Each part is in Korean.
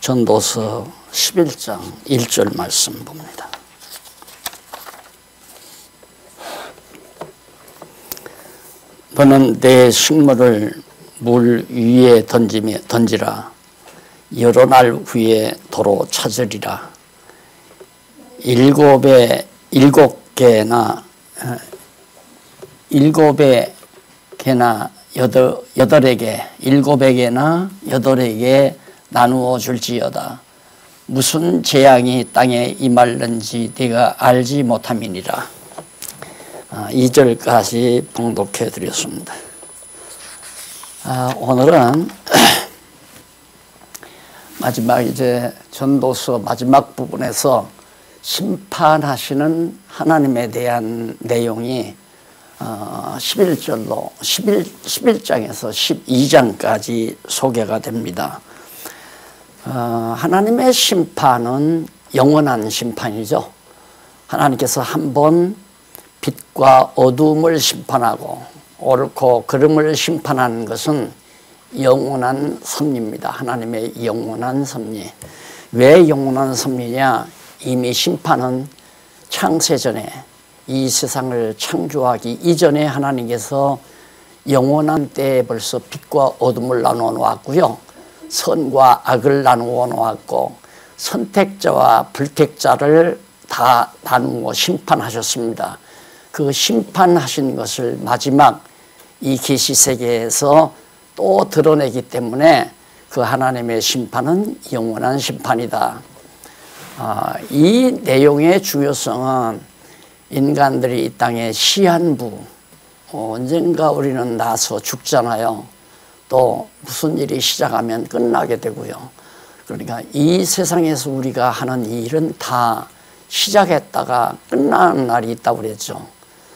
전도서 11장 1절 말씀 봅니다. 너는 내 식물을 물 위에 던지라. 여러 날 후에 도로 찾으리라. 일곱 개나 여덟에게 나누어 줄지어다. 무슨 재앙이 땅에 임할는지 네가 알지 못함이니라. 2절까지 봉독해 드렸습니다. 오늘은 마지막 이제 전도서 마지막 부분에서 심판하시는 하나님에 대한 내용이 11장에서 12장까지 소개가 됩니다. 하나님의 심판은 영원한 심판이죠. 하나님께서 한번 빛과 어둠을 심판하고 옳고 그름을 심판하는 것은 영원한 섭리입니다. 하나님의 영원한 섭리. 왜 영원한 섭리냐? 이미 심판은 창세전에 이 세상을 창조하기 이전에 하나님께서 영원한 때에 벌써 빛과 어둠을 나누어 놓았고요. 선과 악을 나누어 놓았고 선택자와 불택자를 다 나누어 심판하셨습니다. 그 심판하신 것을 마지막 이 계시세계에서 또 드러내기 때문에 그 하나님의 심판은 영원한 심판이다. 이 내용의 중요성은 인간들이 이 땅에 시한부, 언젠가 우리는 나서 죽잖아요. 또 무슨 일이 시작하면 끝나게 되고요. 그러니까 이 세상에서 우리가 하는 일은 다 시작했다가 끝나는 날이 있다고 그랬죠.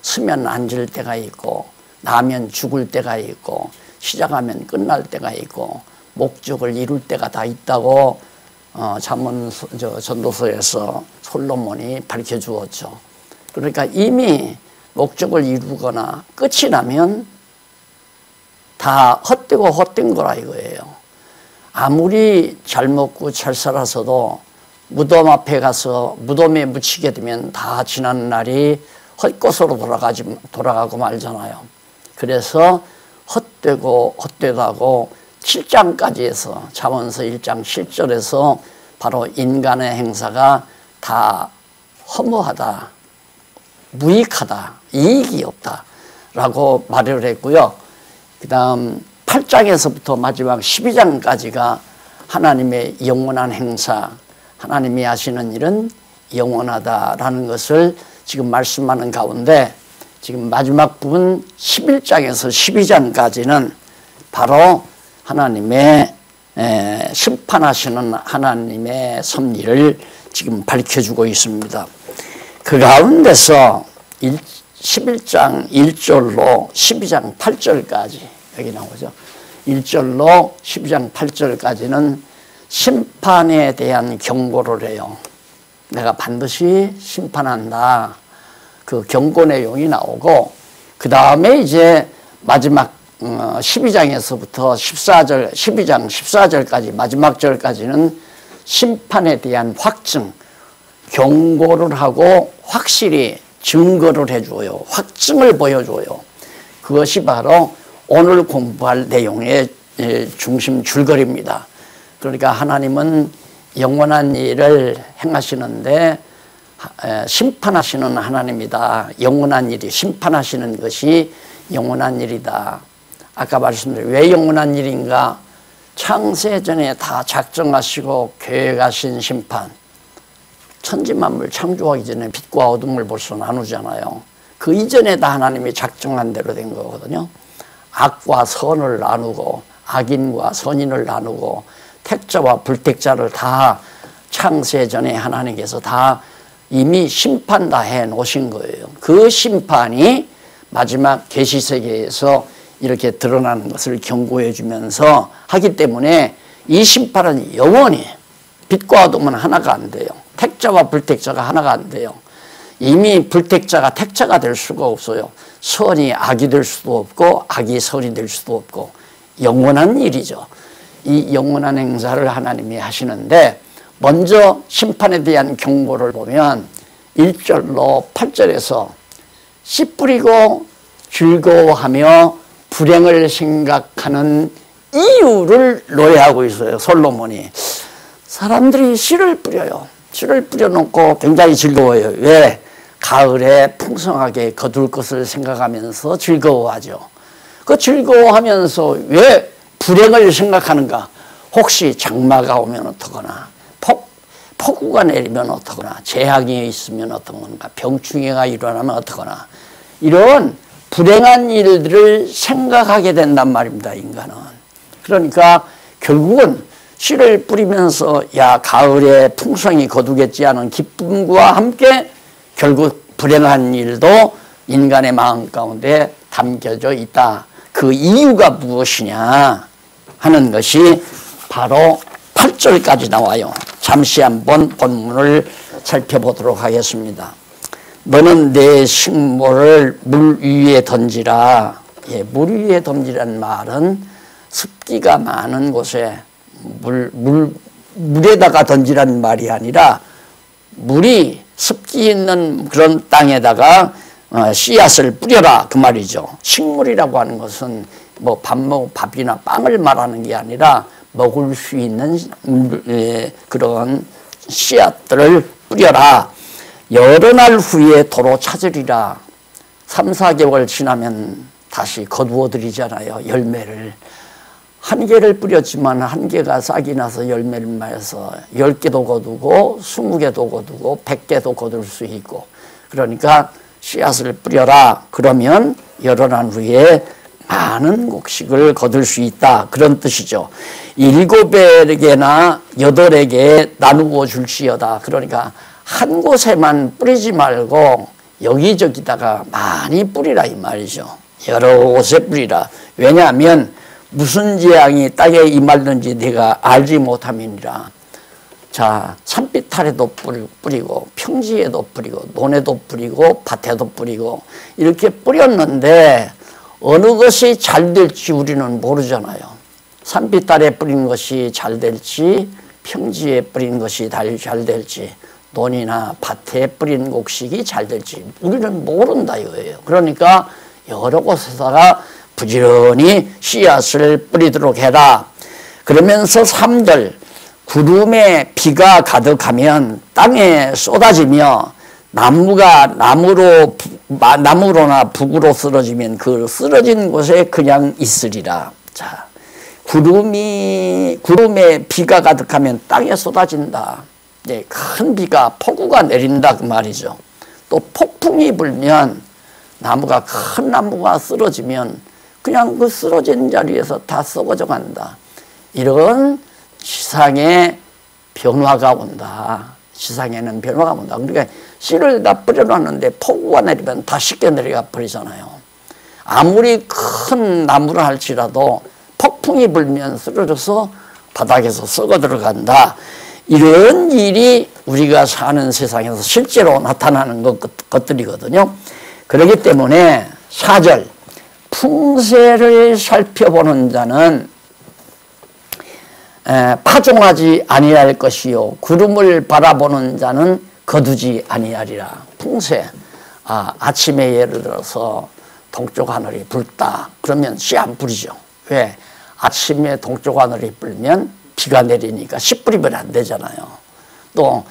쓰면 앉을 때가 있고 나면 죽을 때가 있고 시작하면 끝날 때가 있고 목적을 이룰 때가 다 있다고 전도서에서 솔로몬이 밝혀주었죠. 그러니까 이미 목적을 이루거나 끝이 나면 다 헛되고 헛된 거라 이거예요. 아무리 잘 먹고 잘 살아서도 무덤 앞에 가서 무덤에 묻히게 되면 다 지난 날이 헛것으로 돌아가고 말잖아요. 그래서 헛되고 헛되다고 7장까지 해서 잠언서 1장 7절에서 바로 인간의 행사가 다 허무하다, 무익하다, 이익이 없다 라고 말을 했고요. 그 다음 8장에서부터 마지막 12장까지가 하나님의 영원한 행사, 하나님이 하시는 일은 영원하다라는 것을 지금 말씀하는 가운데 지금 마지막 부분 11장에서 12장까지는 바로 하나님의 심판하시는 하나님의 섭리를 지금 밝혀주고 있습니다. 그 가운데서 11장 1절로 12장 8절까지 여기 나오죠. 1절로 12장 8절까지는 심판에 대한 경고를 해요. 내가 반드시 심판한다. 그 경고 내용이 나오고 그 다음에 이제 마지막 12장에서부터 12장 14절까지 마지막 절까지는 심판에 대한 확증, 경고를 하고 확실히 증거를 해줘요. 확증을 보여줘요. 그것이 바로 오늘 공부할 내용의 중심 줄거리입니다. 그러니까 하나님은 영원한 일을 행하시는데 심판하시는 하나님이다. 영원한 일이 심판하시는 것이 영원한 일이다. 아까 말씀드린 왜 영원한 일인가? 창세전에 다 작정하시고 계획하신 심판. 천지만물 창조하기 전에 빛과 어둠을 벌써 나누잖아요. 그 이전에 다 하나님이 작정한 대로 된 거거든요. 악과 선을 나누고 악인과 선인을 나누고 택자와 불택자를 다 창세전에 하나님께서 다 이미 심판 다 해놓으신 거예요. 그 심판이 마지막 계시세계에서 이렇게 드러나는 것을 경고해 주면서 하기 때문에 이 심판은 영원히 빛과 어둠은 하나가 안 돼요. 택자와 불택자가 하나가 안 돼요. 이미 불택자가 택자가 될 수가 없어요. 선이 악이 될 수도 없고 악이 선이 될 수도 없고 영원한 일이죠. 이 영원한 행사를 하나님이 하시는데, 먼저 심판에 대한 경고를 보면 1절로 8절에서 씨 뿌리고 즐거워하며 불행을 생각하는 이유를 노래하고 있어요. 솔로몬이. 사람들이 씨를 뿌려요. 씨를 뿌려놓고 굉장히 즐거워요. 왜? 가을에 풍성하게 거둘 것을 생각하면서 즐거워하죠. 그 즐거워하면서 왜 불행을 생각하는가? 혹시 장마가 오면 어떡하나, 폭우가 내리면 어떡하나, 재앙이 있으면 어떡하나, 병충해가 일어나면 어떡하나, 이런 불행한 일들을 생각하게 된단 말입니다, 인간은. 그러니까 결국은 씨를 뿌리면서 야 가을에 풍성이 거두겠지 하는 기쁨과 함께 결국 불행한 일도 인간의 마음 가운데 담겨져 있다. 그 이유가 무엇이냐 하는 것이 바로 8절까지 나와요. 잠시 한번 본문을 살펴보도록 하겠습니다. 너는 내 식물을 물 위에 던지라. 예, 물 위에 던지라는 말은 습기가 많은 곳에 물에다가 던지라는 말이 아니라 물이 습기 있는 그런 땅에다가 씨앗을 뿌려라 그 말이죠. 식물이라고 하는 것은 뭐 밥이나 빵을 말하는 게 아니라 먹을 수 있는 그런 씨앗들을 뿌려라. 여러 날 후에 도로 찾으리라. 3, 4개월 지나면 다시 거두어 드리잖아요. 열매를. 한 개를 뿌렸지만 한 개가 싹이 나서 열매를 맺어서 10개도 거두고 20개도 거두고 100개도 거둘 수 있고, 그러니까 씨앗을 뿌려라. 그러면 여러 날 후에 많은 곡식을 거둘 수 있다. 그런 뜻이죠. 7에게나 8에게 나누어 줄지어다. 그러니까 한 곳에만 뿌리지 말고 여기저기다가 많이 뿌리라 이 말이죠. 여러 곳에 뿌리라. 왜냐하면 무슨 재앙이 땅에 임하는지 내가 알지 못함이니라. 자, 산빛 아래도 뿌리고 평지에도 뿌리고 논에도 뿌리고 밭에도 뿌리고 이렇게 뿌렸는데 어느 것이 잘 될지 우리는 모르잖아요. 산빛 아래 뿌린 것이 잘 될지 평지에 뿌린 것이 잘 될지 논이나 밭에 뿌린 곡식이 잘 될지 우리는 모른다 이거예요. 그러니까 여러 곳에다가 부지런히 씨앗을 뿌리도록 해라. 그러면서 3절 구름에 비가 가득하면 땅에 쏟아지며 나무로나 북으로 쓰러지면 그 쓰러진 곳에 그냥 있으리라. 자, 구름에 비가 가득하면 땅에 쏟아진다. 네, 큰 비가 폭우가 내린다 그 말이죠. 또 폭풍이 불면 큰 나무가 쓰러지면 그냥 그 쓰러진 자리에서 다 썩어져 간다. 이런 시상에 변화가 온다. 시상에는 변화가 온다. 그러니까 씨를 다 뿌려놨는데 폭우가 내리면 다 쉽게 내려가 버리잖아요. 아무리 큰 나무를 할지라도 폭풍이 불면 쓰러져서 바닥에서 썩어 들어간다. 이런 일이 우리가 사는 세상에서 실제로 나타나는 것들이거든요. 그렇기 때문에 4절 풍세를 살펴보는 자는 파종하지 아니할 것이요 구름을 바라보는 자는 거두지 아니하리라. 풍세, 아침에 예를 들어서 동쪽 하늘이 붉다 그러면 씨 안 뿌리죠. 왜? 아침에 동쪽 하늘이 불면 비가 내리니까 씨 뿌리면 안 되잖아요. 또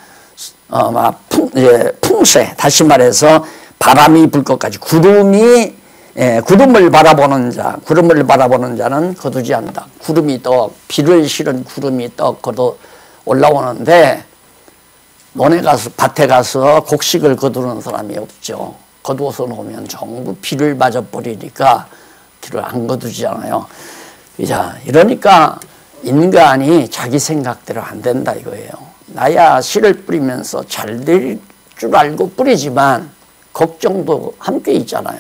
풍세, 다시 말해서 바람이 불 것까지 구름을 바라보는 자는 거두지 않는다. 비를 실은 구름이 떡 거둬 올라오는데 논에 가서 밭에 가서 곡식을 거두는 사람이 없죠. 거두어서 놓으면 전부 비를 맞아 버리니까 비를 안 거두잖아요. 자, 이러니까 인간이 자기 생각대로 안 된다 이거예요. 나야 씨를 뿌리면서 잘 될 줄 알고 뿌리지만 걱정도 함께 있잖아요.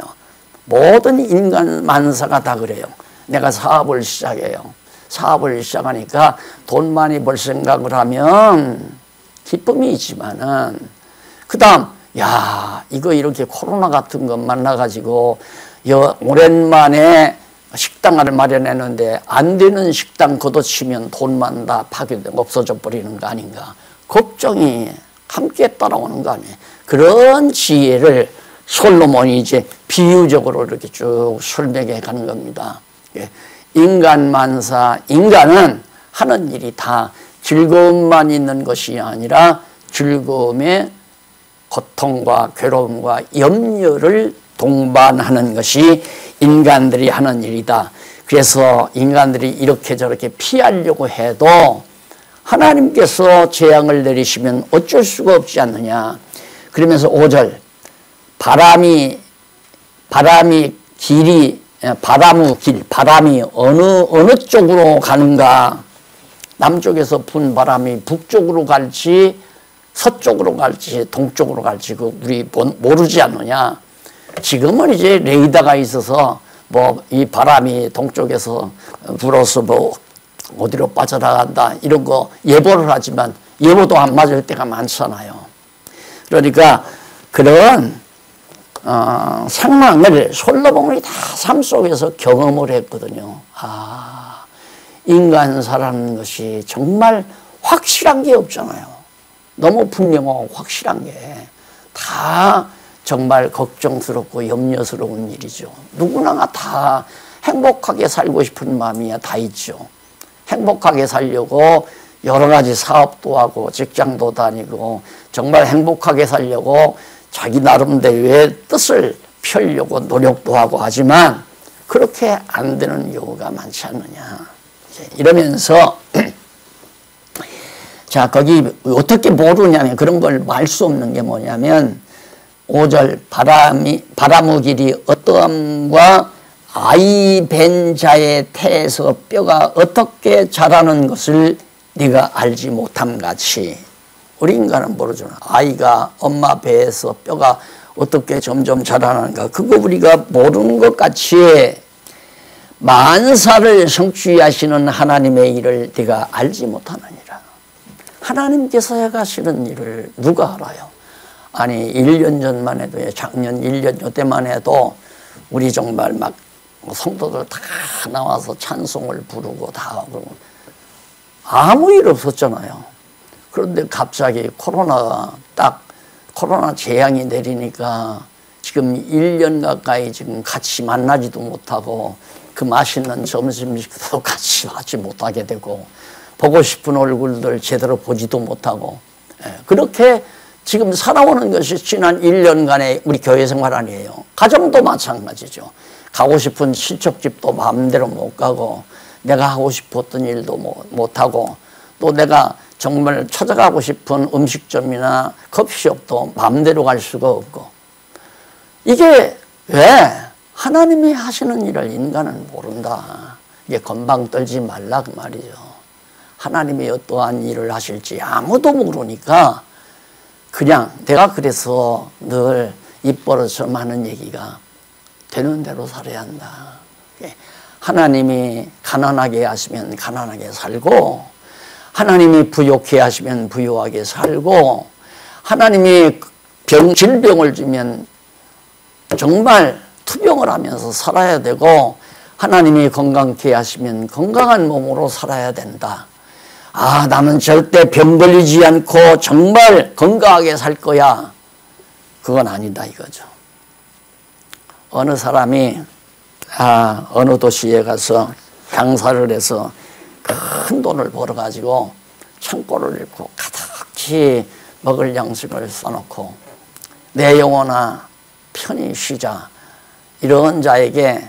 모든 인간 만사가 다 그래요. 내가 사업을 시작해요. 사업을 시작하니까 돈 많이 벌 생각을 하면 기쁨이 있지만은 그 다음 이거 이렇게 코로나 같은 것 만나가지고 오랜만에 식당을 마련했는데 안 되는 식당 걷어치면 돈만 다 파괴되고 없어져 버리는 거 아닌가. 걱정이 함께 따라오는 거 아니에요. 그런 지혜를 솔로몬이 이제 비유적으로 이렇게 쭉 설명해 가는 겁니다. 인간 만사, 인간은 하는 일이 다 즐거움만 있는 것이 아니라 즐거움에 고통과 괴로움과 염려를 동반하는 것이 인간들이 하는 일이다. 그래서 인간들이 이렇게 저렇게 피하려고 해도 하나님께서 재앙을 내리시면 어쩔 수가 없지 않느냐. 그러면서 5절 바람이 어느 쪽으로 가는가. 남쪽에서 분 바람이 북쪽으로 갈지 서쪽으로 갈지 동쪽으로 갈지 우리 모르지 않느냐. 지금은 이제 레이더가 있어서 뭐 이 바람이 동쪽에서 불어서 뭐 어디로 빠져나간다 이런 거 예보를 하지만 예보도 안 맞을 때가 많잖아요. 그러니까 그런 상황을 솔로몬이 다 삶 속에서 경험을 했거든요. 인간사라는 것이 정말 확실한 게 없잖아요. 너무 분명하고 확실한 게 다 정말 걱정스럽고 염려스러운 일이죠. 누구나 다 행복하게 살고 싶은 마음이야 다 있죠. 행복하게 살려고 여러 가지 사업도 하고 직장도 다니고 정말 행복하게 살려고 자기 나름대로의 뜻을 펴려고 노력도 하고 하지만 그렇게 안 되는 경우가 많지 않느냐. 이러면서 자 거기 어떻게 모르냐면 그런 걸 알 수 없는 게 뭐냐면 5절 바람의 길이 어떠함과 아이 벤 자의 태에서 뼈가 어떻게 자라는 것을 네가 알지 못함 같이. 우리 인간은 모르잖아. 아이가 엄마 배에서 뼈가 어떻게 점점 자라는가 그거 우리가 모르는 것 같이 만사를 성취하시는 하나님의 일을 네가 알지 못하느니라. 하나님께서 해가시는 일을 누가 알아요? 아니 1년 전만 해도 작년 1년 요때만 해도 우리 정말 막 성도들 다 나와서 찬송을 부르고 다 하고 아무 일 없었잖아요. 그런데 갑자기 코로나 재앙이 내리니까 지금 1년 가까이 지금 같이 만나지도 못하고 그 맛있는 점심식도 같이 하지 못하게 되고 보고 싶은 얼굴들 제대로 보지도 못하고 그렇게 지금 살아오는 것이 지난 1년간의 우리 교회 생활 아니에요. 가정도 마찬가지죠. 가고 싶은 친척집도 마음대로 못 가고 내가 하고 싶었던 일도 못하고 또 내가 정말 찾아가고 싶은 음식점이나 커피숍도 마음대로 갈 수가 없고 이게 왜? 하나님이 하시는 일을 인간은 모른다. 이게 건방 떨지 말라 그 말이죠. 하나님이 어떠한 일을 하실지 아무도 모르니까 그냥 내가 그래서 늘 입버릇처럼 하는 얘기가 되는 대로 살아야 한다. 하나님이 가난하게 하시면 가난하게 살고 하나님이 부욕해 하시면 부유하게 살고 하나님이 질병을 주면 정말 투병을 하면서 살아야 되고 하나님이 건강케 하시면 건강한 몸으로 살아야 된다. 나는 절대 병 걸리지 않고 정말 건강하게 살 거야. 그건 아니다 이거죠. 어느 사람이 어느 도시에 가서 장사를 해서 큰 돈을 벌어가지고 창고를 잃고 가득히 먹을 양식을 써놓고 내 영혼아 편히 쉬자. 이런 자에게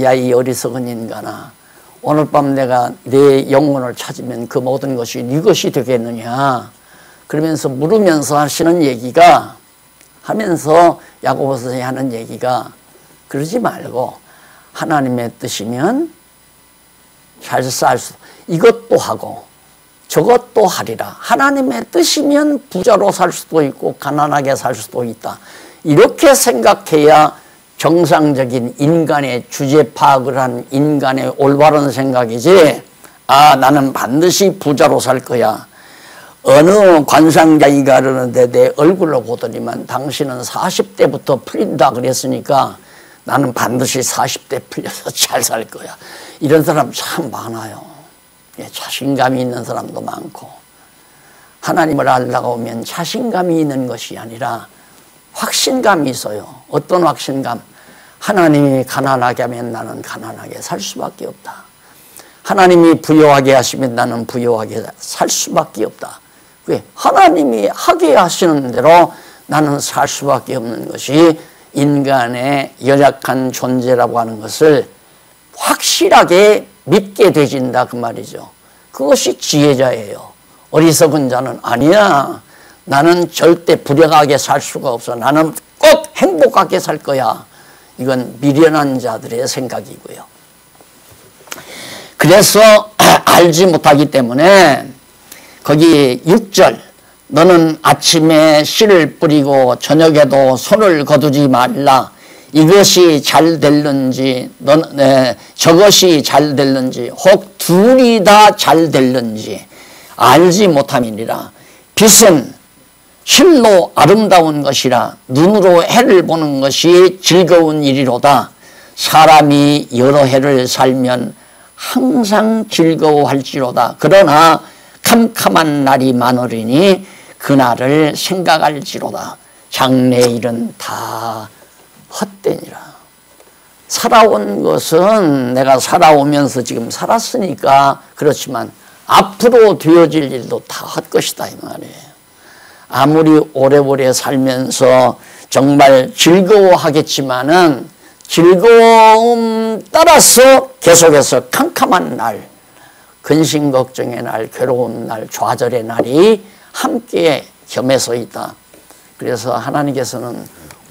야 이 어리석은 인간아 오늘 밤 내가 내 영혼을 찾으면 그 모든 것이 네 것이 되겠느냐 그러면서 물으면서 하시는 얘기가 하면서 야고보서에 하는 얘기가 그러지 말고 하나님의 뜻이면 잘 살 수 이것도 하고 저것도 하리라. 하나님의 뜻이면 부자로 살 수도 있고 가난하게 살 수도 있다. 이렇게 생각해야 정상적인 인간의 주제 파악을 한 인간의 올바른 생각이지 나는 반드시 부자로 살 거야. 어느 관상자이가 그러는데 내 얼굴로 보더니만 당신은 40대부터 풀린다 그랬으니까 나는 반드시 40대 풀려서 잘 살 거야. 이런 사람 참 많아요. 자신감이 있는 사람도 많고, 하나님을 알다가 오면 자신감이 있는 것이 아니라 확신감이 있어요. 어떤 확신감? 하나님이 가난하게 하면 나는 가난하게 살 수밖에 없다. 하나님이 부유하게 하시면 나는 부유하게 살 수밖에 없다. 왜? 하나님이 하게 하시는 대로 나는 살 수밖에 없는 것이 인간의 연약한 존재라고 하는 것을 확실하게 믿게 되진다 그 말이죠. 그것이 지혜자예요. 어리석은 자는 아니야. 나는 절대 불행하게 살 수가 없어. 나는 꼭 행복하게 살 거야. 이건 미련한 자들의 생각이고요. 그래서 알지 못하기 때문에 거기 6절, 너는 아침에 씨를 뿌리고 저녁에도 손을 거두지 말라. 이것이 잘 될는지 저것이 잘 될는지 혹 둘이 다 잘 될는지 알지 못함이니라. 빛은 실로 아름다운 것이라 눈으로 해를 보는 것이 즐거운 일이로다. 사람이 여러 해를 살면 항상 즐거워할지로다. 그러나 캄캄한 날이 많으리니 그날을 생각할지로다. 장래일은 다 헛되니라. 살아온 것은 내가 살아오면서 지금 살았으니까 그렇지만 앞으로 되어질 일도 다 헛것이다 이 말이에요. 아무리 오래오래 살면서 정말 즐거워하겠지만은 즐거움 따라서 계속해서 캄캄한 날, 근심걱정의 날, 괴로운 날, 좌절의 날이 함께 겸해서 있다. 그래서 하나님께서는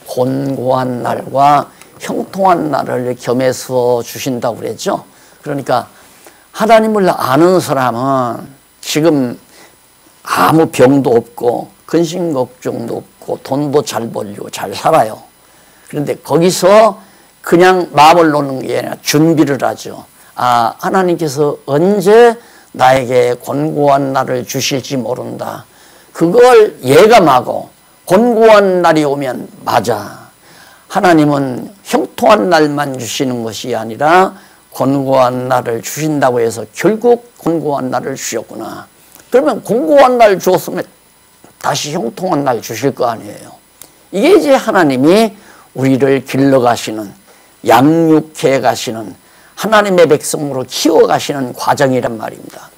곤고한 날과 형통한 날을 겸해서 주신다고 그랬죠. 그러니까 하나님을 아는 사람은 지금 아무 병도 없고 근심 걱정도 없고 돈도 잘 벌리고 잘 살아요. 그런데 거기서 그냥 마음을 놓는 게 아니라 준비를 하죠. 아, 하나님께서 언제 나에게 곤고한 날을 주실지 모른다. 그걸 예감하고 곤고한 날이 오면 맞아. 하나님은 형통한 날만 주시는 것이 아니라 곤고한 날을 주신다고 해서 결국 곤고한 날을 주셨구나. 그러면 곤고한 날 주었으면 다시 형통한 날 주실 거 아니에요. 이게 이제 하나님이 우리를 길러가시는, 양육해 가시는, 하나님의 백성으로 키워가시는 과정이란 말입니다.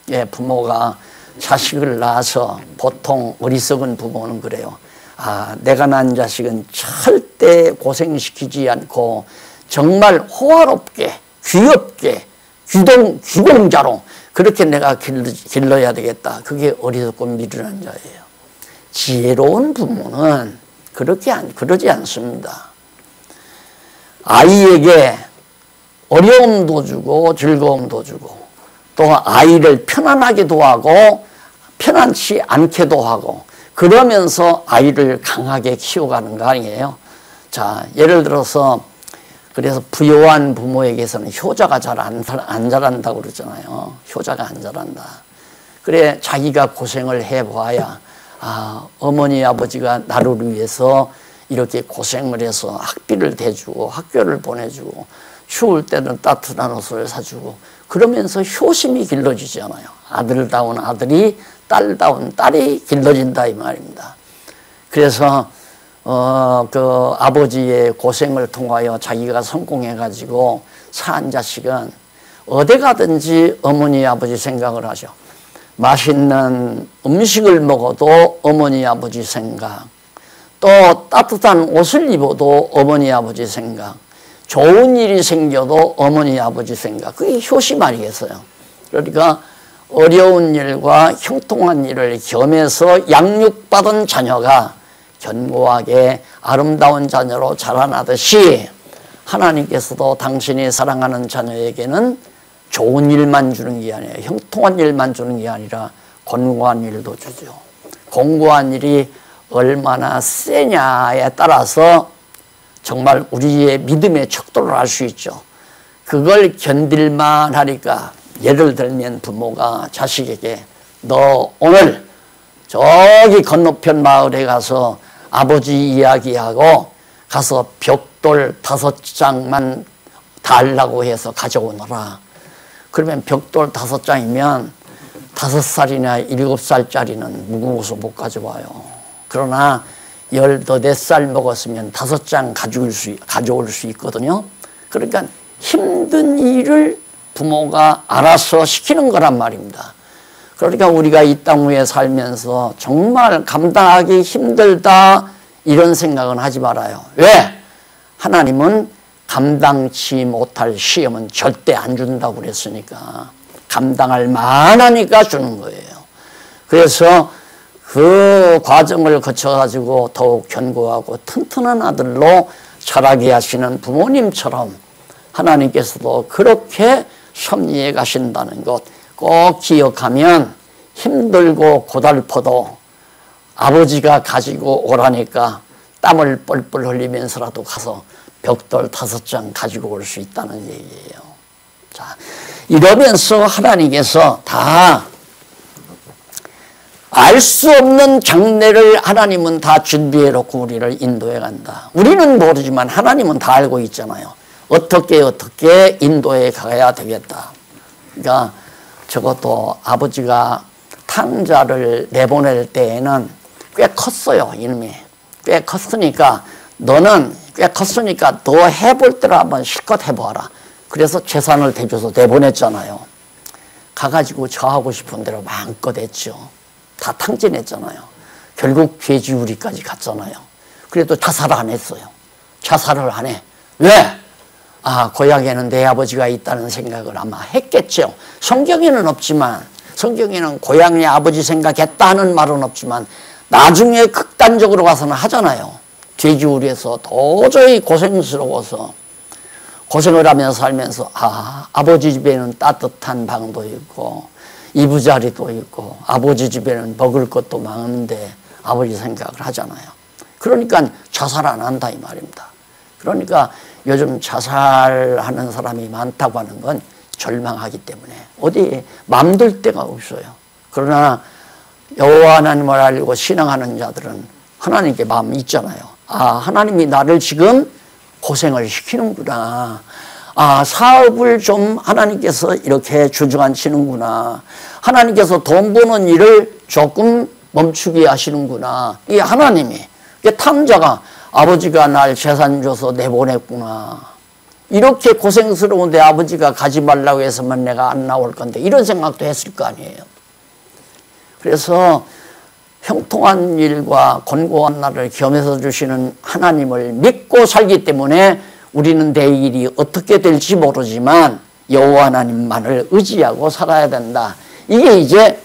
예, 부모가 자식을 낳아서 보통 어리석은 부모는 그래요. 아, 내가 낳은 자식은 절대 고생시키지 않고 정말 호화롭게, 귀엽게, 귀공자로 그렇게 내가 길러야 되겠다. 그게 어리석고 미련한 자예요. 지혜로운 부모는 그러지 않습니다. 아이에게 어려움도 주고 즐거움도 주고 또 아이를 편안하게도 하고 편안치 않게도 하고 그러면서 아이를 강하게 키워가는 거 아니에요. 자, 예를 들어서 그래서 부유한 부모에게서는 효자가 잘 안 자란다고 그러잖아요. 효자가 안 자란다. 그래 자기가 고생을 해봐야 아, 어머니 아버지가 나를 위해서 이렇게 고생을 해서 학비를 대주고 학교를 보내주고 추울 때는 따뜻한 옷을 사주고 그러면서 효심이 길러지잖아요. 아들다운 아들이 딸다운 딸이 길러진다 이 말입니다. 그래서 그 아버지의 고생을 통하여 자기가 성공해가지고 산 자식은 어디 가든지 어머니 아버지 생각을 하죠. 맛있는 음식을 먹어도 어머니 아버지 생각, 또 따뜻한 옷을 입어도 어머니 아버지 생각, 좋은 일이 생겨도 어머니 아버지 생각. 그게 효심 아니겠어요. 그러니까 어려운 일과 형통한 일을 겸해서 양육받은 자녀가 견고하게 아름다운 자녀로 자라나듯이 하나님께서도 당신이 사랑하는 자녀에게는 좋은 일만 주는 게 아니라 형통한 일만 주는 게 아니라 곤고한 일도 주죠. 곤고한 일이 얼마나 세냐에 따라서 정말 우리의 믿음의 척도를 알 수 있죠. 그걸 견딜만 하니까 예를 들면 부모가 자식에게 너 오늘 저기 건너편 마을에 가서 아버지 이야기하고 가서 벽돌 5장만 달라고 해서 가져오너라. 그러면 벽돌 5장이면 5살이나 7살짜리는 무거워서 못 가져와요. 그러나 14살 먹었으면 5장 가져올 수 있거든요. 그러니까 힘든 일을 부모가 알아서 시키는 거란 말입니다. 그러니까 우리가 이 땅 위에 살면서 정말 감당하기 힘들다 이런 생각은 하지 말아요. 왜? 하나님은 감당치 못할 시험은 절대 안 준다고 그랬으니까 감당할 만하니까 주는 거예요. 그래서 그 과정을 거쳐가지고 더욱 견고하고 튼튼한 아들로 자라게 하시는 부모님처럼 하나님께서도 그렇게 섭리해 가신다는 것 꼭 기억하면 힘들고 고달퍼도 아버지가 가지고 오라니까 땀을 뻘뻘 흘리면서라도 가서 벽돌 5장 가지고 올 수 있다는 얘기예요. 자, 이러면서 하나님께서 다 알 수 없는 장래를 하나님은 다 준비해 놓고 우리를 인도해 간다. 우리는 모르지만 하나님은 다 알고 있잖아요. 어떻게 인도해 가야 되겠다. 그러니까 적어도 아버지가 탕자를 내보낼 때에는 꽤 컸어요. 이놈이 꽤 컸으니까 너는 꽤 컸으니까 너 해볼 대로 한번 실컷 해보아라. 그래서 재산을 대줘서 내보냈잖아요. 가가지고 저 하고 싶은 대로 마음껏 했죠. 다 탕진했잖아요. 결국 돼지우리까지 갔잖아요. 그래도 자살을 안 했어요. 자살을 안 해. 왜? 아, 고향에는 내 아버지가 있다는 생각을 아마 했겠죠. 성경에는 없지만, 성경에는 고향에 아버지 생각했다 하는 말은 없지만 나중에 극단적으로 가서는 하잖아요. 돼지우리에서 도저히 고생스러워서 고생을 하면서 살면서 아버지 집에는 따뜻한 방도 있고 이부자리도 있고 아버지 집에는 먹을 것도 많은데 아버지 생각을 하잖아요. 그러니까 자살 안 한다 이 말입니다. 그러니까 요즘 자살하는 사람이 많다고 하는 건 절망하기 때문에 어디에 맘들 데가 없어요. 그러나 여호와 하나님을 알고 신앙하는 자들은 하나님께 마음이 있잖아요. 아, 하나님이 나를 지금 고생을 시키는구나. 아, 사업을 좀 하나님께서 이렇게 주저앉히는구나. 하나님께서 돈 버는 일을 조금 멈추게 하시는구나. 이게 하나님이. 탕자가 아버지가 날 재산 줘서 내보냈구나. 이렇게 고생스러운데 아버지가 가지 말라고 해서만 내가 안 나올 건데 이런 생각도 했을 거 아니에요. 그래서 형통한 일과 곤고한 날을 겸해서 주시는 하나님을 믿고 살기 때문에 우리는 내일이 어떻게 될지 모르지만 여호와 하나님만을 의지하고 살아야 된다. 이게 이제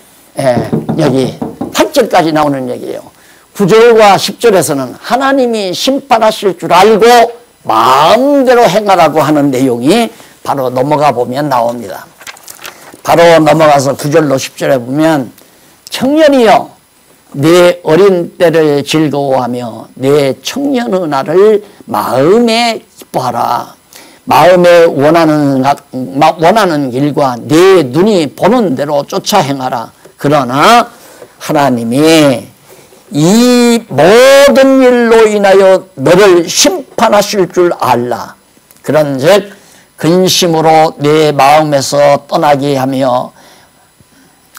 여기 8절까지 나오는 얘기예요. 9절과 10절에서는 하나님이 심판하실 줄 알고 마음대로 행하라고 하는 내용이 바로 넘어가 보면 나옵니다. 바로 넘어가서 9절로 10절에 보면 청년이여 내 어린 때를 즐거워하며 내 청년의 날을 마음에 기뻐하라. 마음에 원하는 길과 내 눈이 보는 대로 쫓아 행하라. 그러나 하나님이 이 모든 일로 인하여 너를 심판하실 줄 알라. 그런즉 근심으로 내 마음에서 떠나게 하며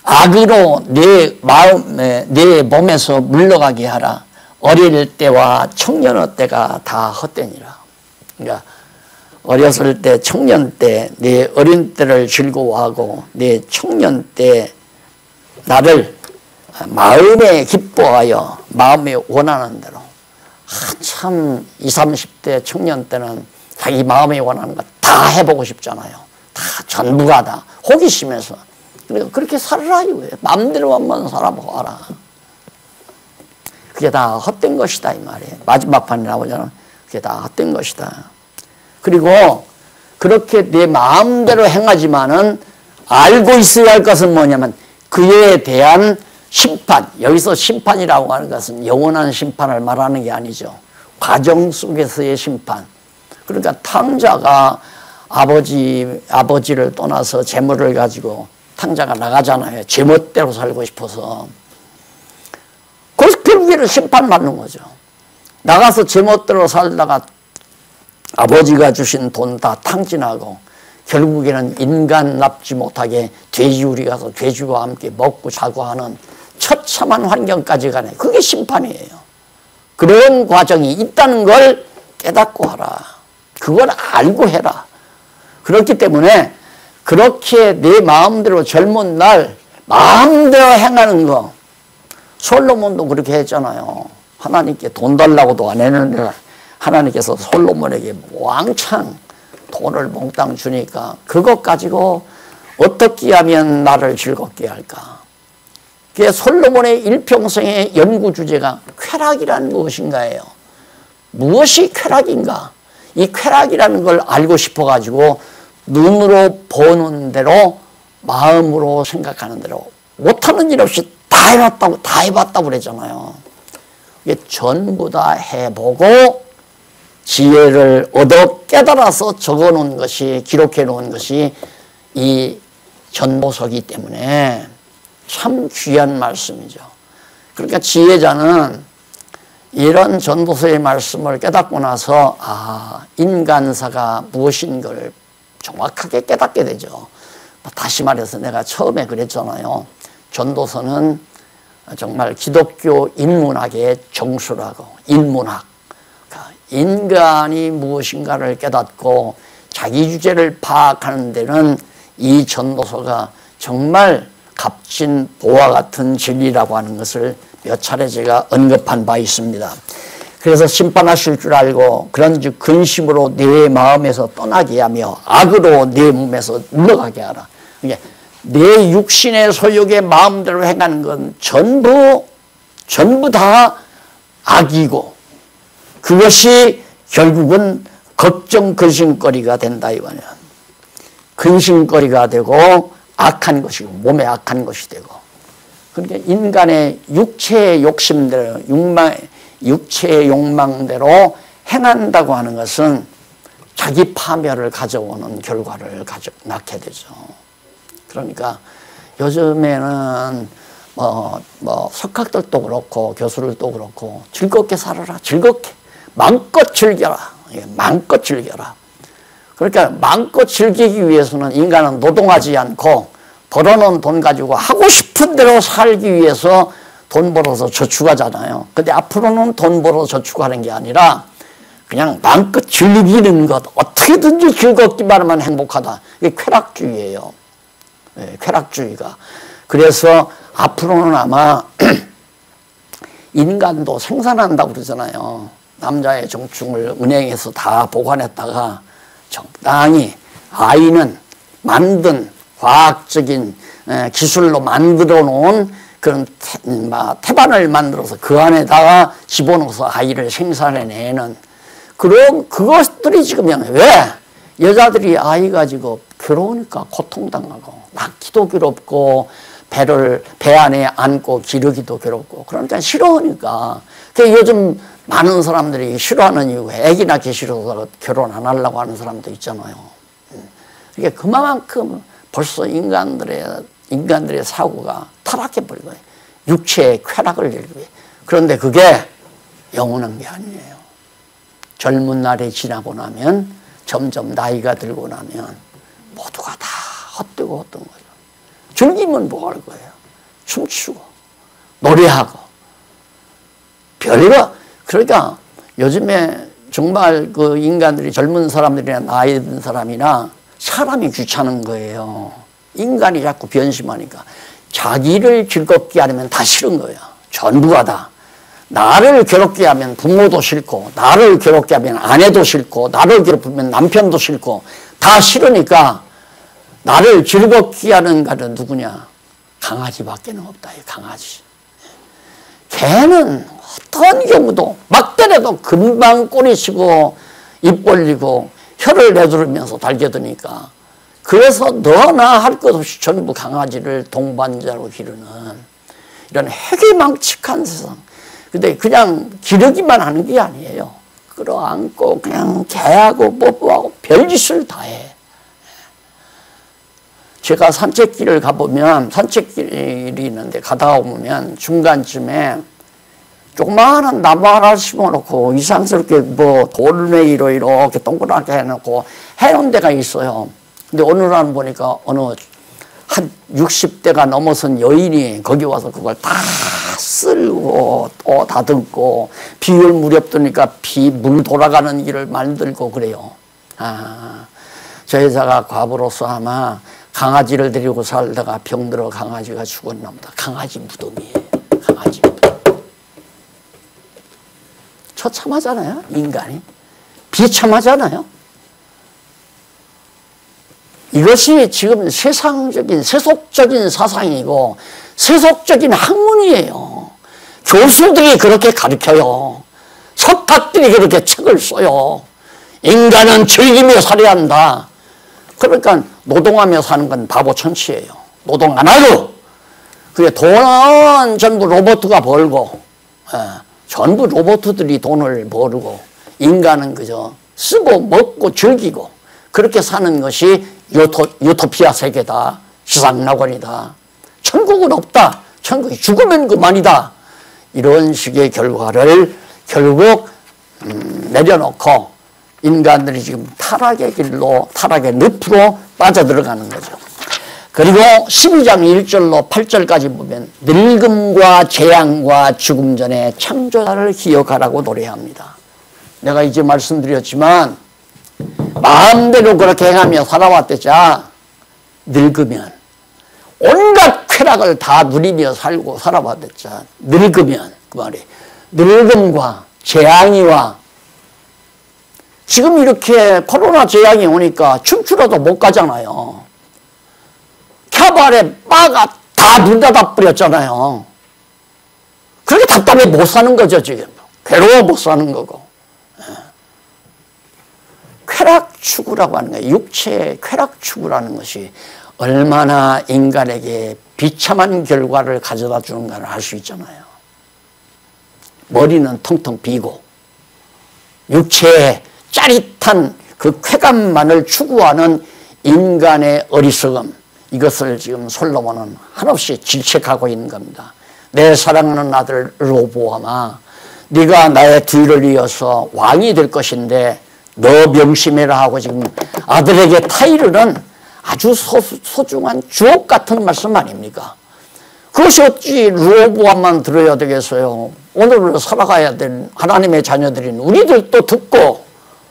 악으로 내 몸에서 물러가게 하라. 어릴 때와 청년의 때가 다 헛되니라. 그러니까 어렸을 때 청년 때 내 어린 때를 즐거워하고 내 청년 때 나를 마음에 기뻐하여 마음에 원하는 대로 한참 20, 30대 청년 때는 자기 마음에 원하는 거 다 해보고 싶잖아요. 다 전부가 다 호기심에서. 그러니까 그렇게 살아라 이거예요. 마음대로 한번 살아보아라. 그게 다 헛된 것이다 이 말이에요. 마지막 판에 나오잖아. 그게 다 헛된 것이다. 그리고 그렇게 내 마음대로 행하지만은 알고 있어야 할 것은 뭐냐면 그에 대한 심판. 여기서 심판이라고 하는 것은 영원한 심판을 말하는 게 아니죠. 과정 속에서의 심판. 그러니까 탕자가 아버지를 떠나서 재물을 가지고 탕자가 나가잖아요. 제멋대로 살고 싶어서. 그래서 결국에는 심판받는 거죠. 나가서 제멋대로 살다가 아버지가 주신 돈 다 탕진하고 결국에는 인간납지 못하게 돼지우리 가서 돼지와 함께 먹고 자고 하는 처참한 환경까지 가네. 그게 심판이에요. 그런 과정이 있다는 걸 깨닫고 하라. 그걸 알고 해라. 그렇기 때문에 그렇게 내 마음대로 젊은 날 마음대로 행하는 거, 솔로몬도 그렇게 했잖아요. 하나님께 돈 달라고도 안 했는데 하나님께서 솔로몬에게 왕창 돈을 몽땅 주니까 그것 가지고 어떻게 하면 나를 즐겁게 할까? 그게 솔로몬의 일평생의 연구 주제가 쾌락이란 무엇인가예요. 무엇이 쾌락인가? 이 쾌락이라는 걸 알고 싶어가지고 눈으로 보는 대로 마음으로 생각하는 대로 못하는 일 없이 다 해봤다고 그랬잖아요. 이게 전부 다 해보고 지혜를 얻어 깨달아서 적어놓은 것이, 기록해 놓은 것이 이 전도서이기 때문에 참 귀한 말씀이죠. 그러니까 지혜자는 이런 전도서의 말씀을 깨닫고 나서 인간사가 무엇인 걸 정확하게 깨닫게 되죠. 다시 말해서 내가 처음에 그랬잖아요. 전도서는 정말 기독교 인문학의 정수라고. 인문학. 인간이 무엇인가를 깨닫고 자기 주제를 파악하는 데는 이 전도서가 정말 값진 보화 같은 진리라고 하는 것을 몇 차례 제가 언급한 바 있습니다. 그래서 심판하실 줄 알고 그런즉 근심으로 내 마음에서 떠나게 하며 악으로 내 몸에서 물러가게 하라. 그러니까 내 육신의 소욕의 마음대로 행하는 건 전부 다 악이고 그것이 결국은 걱정 근심거리가 된다 이거냐. 근심거리가 되고 악한 것이고 몸에 악한 것이 되고 그러니까 인간의 육체의 욕심대로 육체의 욕망대로 행한다고 하는 것은 자기 파멸을 가져오는 결과를 낳게 되죠. 그러니까 요즘에는 석학들도 그렇고 교수들도 그렇고 즐겁게 살아라. 즐겁게. 마음껏 즐겨라. 마음껏 즐겨라. 그러니까 마음껏 즐기기 위해서는 인간은 노동하지 않고 벌어놓은 돈 가지고 하고 싶은 대로 살기 위해서 돈 벌어서 저축하잖아요. 근데 앞으로는 돈 벌어서 저축하는 게 아니라 그냥 마음껏 즐기는 것, 어떻게든지 즐겁기만 하면 행복하다. 이게 쾌락주의예요. 네, 쾌락주의가. 그래서 앞으로는 아마 인간도 생산한다고 그러잖아요. 남자의 정충을 은행에서 다 보관했다가 적당히 아이는 만든 과학적인 기술로 만들어 놓은 그런 태반을 만들어서 그 안에다가 집어넣어서 아이를 생산해내는 그런 그것들이 지금 왜 여자들이 아이 가지고 괴로우니까 고통당하고 낳기도 괴롭고 배 안에 안고 기르기도 괴롭고 그러니까 싫어하니까 요즘 많은 사람들이 싫어하는 이유가 애기 낳기 싫어서 결혼 안 하려고 하는 사람도 있잖아요. 이게 그만큼 벌써 인간들의 사고가 타락해버린 거예요. 육체의 쾌락을 즐기고. 그런데 그게 영원한 게 아니에요. 젊은 날이 지나고 나면 점점 나이가 들고 나면 모두가 다 헛되고 헛된 거죠. 즐기면 뭐 할 거예요? 춤추고 노래하고 별거. 그러니까 요즘에 정말 그 인간들이 젊은 사람들이나 나이 든 사람이나 사람이 귀찮은 거예요. 인간이 자꾸 변심하니까 자기를 즐겁게 하려면 다 싫은 거예요. 전부가 다. 나를 괴롭게 하면 부모도 싫고 나를 괴롭게 하면 아내도 싫고 나를 괴롭히면 남편도 싫고 다 싫으니까 나를 즐겁게 하는 가는 누구냐? 강아지밖에는 없다. 강아지. 개는 어떤 경우도 막 때려도 금방 꼬리치고 입 벌리고 혀를 내두르면서 달겨드니까 그래서 너나 할 것 없이 전부 강아지를 동반자로 기르는 이런 해괴망측한 세상. 근데 그냥 기르기만 하는 게 아니에요. 끌어안고 그냥 개하고 뽀뽀하고 별짓을 다 해. 제가 산책길을 가보면 산책길이 있는데 가다가 보면 중간쯤에 조그마한 나무 하나 심어놓고 이상스럽게 뭐 돌멩이로 이렇게 동그랗게 해놓고 해놓은 데가 있어요. 근데 오늘은 보니까 어느 한 60대가 넘어선 여인이 거기 와서 그걸 다 쓸고 또 다듬고 비올 무렵 되니까 물 돌아가는 길을 만들고 그래요. 저 여자가 과부로서 아마 강아지를 데리고 살다가 병들어 강아지가 죽었나 보다. 강아지 무덤이에요. 강아지 무덤. 처참하잖아요. 인간이. 비참하잖아요. 이것이 지금 세상적인 세속적인 사상이고 세속적인 학문이에요. 교수들이 그렇게 가르쳐요. 석학들이 그렇게 책을 써요. 인간은 즐기며 살아야 한다. 그러니까 노동하며 사는 건 바보 천치예요. 노동 안 하고 그게 돈은 전부 로봇가 벌고 전부 로봇들이 돈을 벌고 인간은 그저 쓰고 먹고 즐기고 그렇게 사는 것이 유토피아 세계다. 시상낙원이다. 천국은 없다. 천국이 죽으면 그만이다. 이런 식의 결과를 결국 내려놓고 인간들이 지금 타락의 길로 타락의 늪으로 빠져들어가는 거죠. 그리고 12장 1절로 8절까지 보면 늙음과 재앙과 죽음 전에 창조자를 기억하라고 노래합니다. 내가 이제 말씀드렸지만 마음대로 그렇게 행하며 살아왔대자 늙으면 온갖 쾌락을 다 누리며 살고 살아왔댔자 늙으면 그 말이 늙음과 재앙이 와. 지금 이렇게 코로나 재앙이 오니까 춤추러도 못 가잖아요. 캬바레 바가 다 문 닫아 버렸잖아요. 그렇게 답답해 못 사는 거죠 지금. 괴로워 못 사는 거고. 쾌락 추구라고 하는 거예요. 육체의 쾌락 추구라는 것이 얼마나 인간에게 비참한 결과를 가져다 주는가를 알 수 있잖아요. 머리는 텅텅 비고 육체의 짜릿한 그 쾌감만을 추구하는 인간의 어리석음, 이것을 지금 솔로몬은 한없이 질책하고 있는 겁니다. 내 사랑하는 아들 르호보암아, 네가 나의 뒤를 이어서 왕이 될 것인데 너 명심해라 하고 지금 아들에게 타이르는 아주 소중한 주옥 같은 말씀 아닙니까? 그것이 어찌 르호보암만 들어야 되겠어요? 오늘을 살아가야 될 하나님의 자녀들인 우리들도 듣고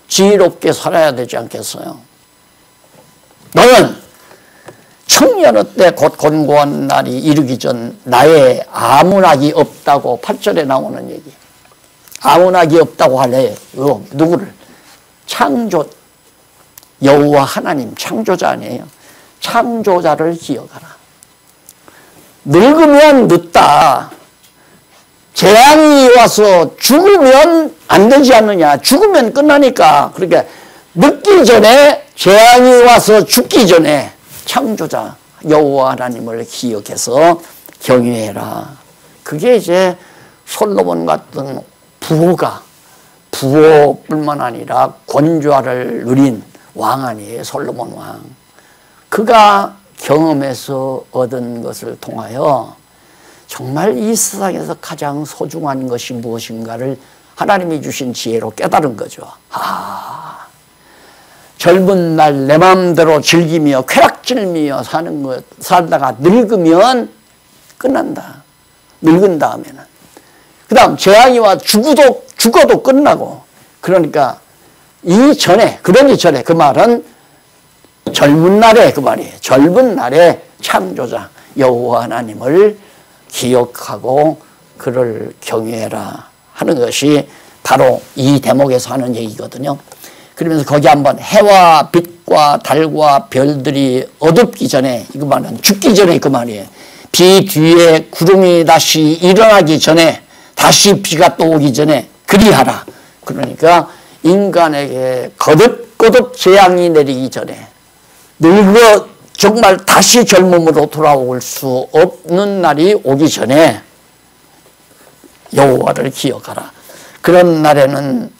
지혜롭게 살아야 되지 않겠어요? 너는 청년의 때 곧 곤고한 날이 이르기 전 나의 아무 낙이 없다고 8절에 나오는 얘기. 아무 낙이 없다고 하래. 누구를? 창조, 여호와 하나님 창조자 아니에요. 창조자를 기억하라. 늙으면 늦다. 재앙이 와서 죽으면 안 되지 않느냐. 죽으면 끝나니까. 그러니까 늦기 전에, 재앙이 와서 죽기 전에 창조자 여호와 하나님을 기억해서 경외해라. 그게 이제 솔로몬 같은 부호뿐만 아니라 권좌를 누린 왕 아니에요. 솔로몬 왕. 그가 경험해서 얻은 것을 통하여 정말 이 세상에서 가장 소중한 것이 무엇인가를 하나님이 주신 지혜로 깨달은 거죠. 젊은 날 내 마음대로 즐기며 쾌락질며 살다가 늙으면 끝난다. 늙은 다음에는. 그 다음 재앙이 와 죽어도 끝나고. 그러니까 그러기 전에 그 말은 젊은 날에 그 말이에요. 젊은 날에 창조자 여호와 하나님을 기억하고 그를 경외해라 하는 것이 바로 이 대목에서 하는 얘기거든요. 그러면서 거기 한번 해와 빛과 달과 별들이 어둡기 전에, 이거 말은 죽기 전에 그 말이에요. 비 뒤에 구름이 다시 일어나기 전에, 다시 비가 또 오기 전에 그리하라. 그러니까 인간에게 거듭거듭 재앙이 내리기 전에, 늙어 정말 다시 젊음으로 돌아올 수 없는 날이 오기 전에 여호와를 기억하라. 그런 날에는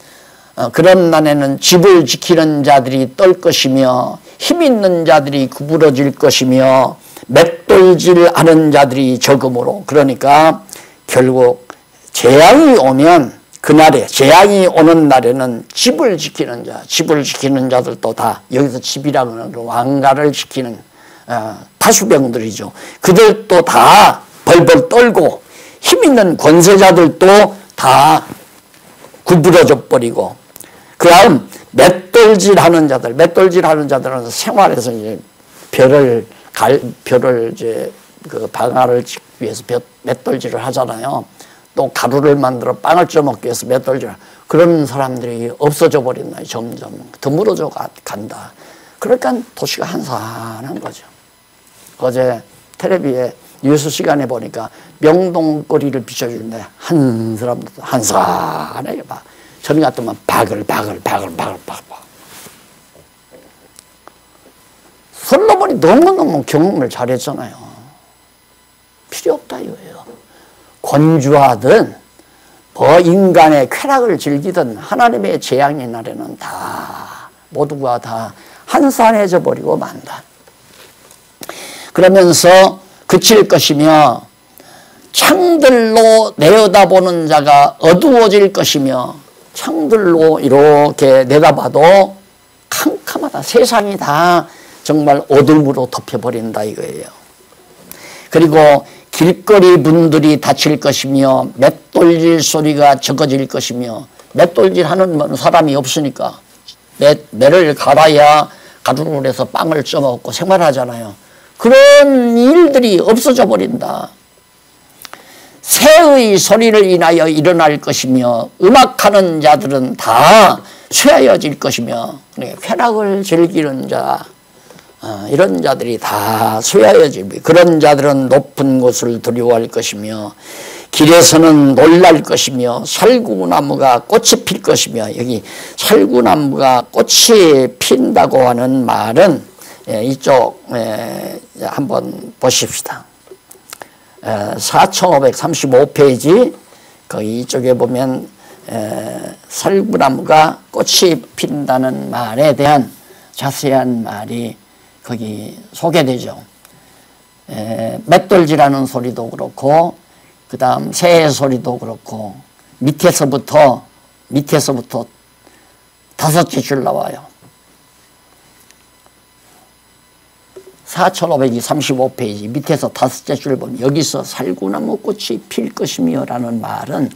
집을 지키는 자들이 떨 것이며 힘 있는 자들이 구부러질 것이며 맷돌질 하는 자들이 적음으로. 그러니까 결국 재앙이 오면 그날에, 재앙이 오는 날에는 집을 지키는 자, 집을 지키는 자들도 다, 여기서 집이라는 건 왕가를 지키는 파수병들이죠. 그들도 다 벌벌 떨고 힘 있는 권세자들도 다 구부러져 버리고, 그 다음 맷돌질하는 자들, 맷돌질하는 자들은 생활에서 이제 별을 이제 그 방아를 짓기 위해서 맷돌질을 하잖아요. 또 가루를 만들어 빵을 쪄먹기 위해서 맷돌질, 그런 사람들이 없어져 버린다. 점점 드물어져 간다. 그러니까 도시가 한산한 거죠. 어제 텔레비에 뉴스 시간에 보니까 명동거리를 비춰주는데 한 사람도 한산해요. 막 저리 갔더만 바글바글. 솔로몬이 너무너무 경험을 잘했잖아요. 필요 없다 이거예요. 권주하든 뭐 인간의 쾌락을 즐기든 하나님의 재앙의 날에는 다 모두가 다 한산해져 버리고 만다. 그러면서 그칠 것이며 창들로 내려다보는 자가 어두워질 것이며, 창들로 이렇게 내다봐도 캄캄하다. 세상이 다 정말 어둠으로 덮여버린다 이거예요. 그리고 길거리 분들이 다칠 것이며 맷돌질 소리가 적어질 것이며, 맷돌질 하는 사람이 없으니까 매를 갈아야 가루를 해서 빵을 쪄먹고 생활하잖아요. 그런 일들이 없어져 버린다. 새의 소리를 인하여 일어날 것이며 음악하는 자들은 다 쇠하여질 것이며, 쾌락을 즐기는 자, 이런 자들이 다 쇠하여질, 그런 자들은 높은 곳을 두려워할 것이며 길에서는 놀랄 것이며 살구나무가 꽃이 필 것이며, 여기 살구나무가 꽃이 핀다고 하는 말은 이쪽 한번 보십시다. 4535페이지 거기 이쪽에 보면 살구나무가 꽃이 핀다는 말에 대한 자세한 말이 거기 소개되죠. 맷돌질하는 소리도 그렇고 그 다음 새의 소리도 그렇고 밑에서부터 다섯째 줄 나와요. 4535페이지 밑에서 다섯째 줄 보면 여기서 살구나무 꽃이 필 것이며 라는 말은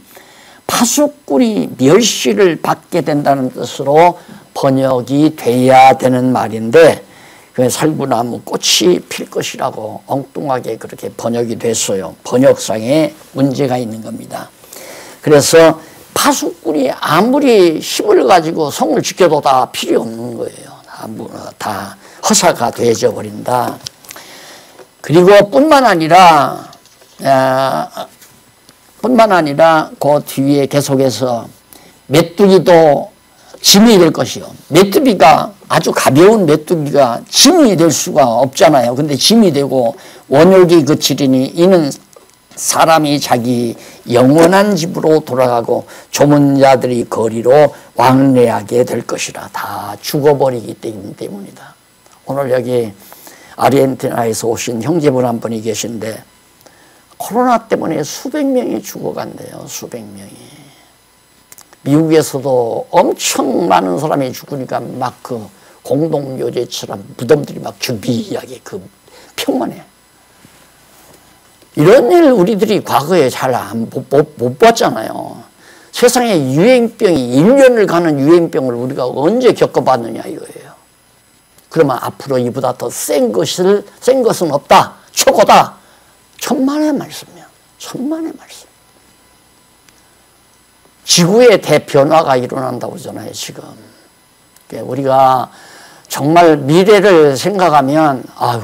파수꾼이 멸시를 받게 된다는 뜻으로 번역이 돼야 되는 말인데, 그 살구나무 꽃이 필 것이라고 엉뚱하게 그렇게 번역이 됐어요. 번역상에 문제가 있는 겁니다. 그래서 파수꾼이 아무리 힘을 가지고 성을 지켜도 다 필요 없는 거예요. 다 허사가 되어져 버린다. 그리고 뿐만 아니라 그 뒤에 계속해서 메뚜기도 짐이 될 것이요. 메뚜기가 아주 가벼운 메뚜기가 짐이 될 수가 없잖아요. 근데 짐이 되고 원욕이 그치리니 이는 사람이 자기 영원한 집으로 돌아가고 좁은 자들이 거리로 왕래하게 될 것이라. 다 죽어버리기 때문이다. 오늘 여기 아르헨티나에서 오신 형제분 한 분이 계신데 코로나 때문에 수백 명이 죽어간대요. 수백 명이. 미국에서도 엄청 많은 사람이 죽으니까 막 그 공동묘지처럼 무덤들이 막 주비하게 그 평만해. 이런 일 우리들이 과거에 잘 못 봤잖아요. 세상에 유행병이 1년을 가는 유행병을 우리가 언제 겪어봤느냐 이거예요. 그러면 앞으로 이보다 더 센 것은 없다. 최고다. 천만의 말씀이야. 천만의 말씀. 지구의 대변화가 일어난다고 하잖아요, 지금. 우리가 정말 미래를 생각하면, 아유,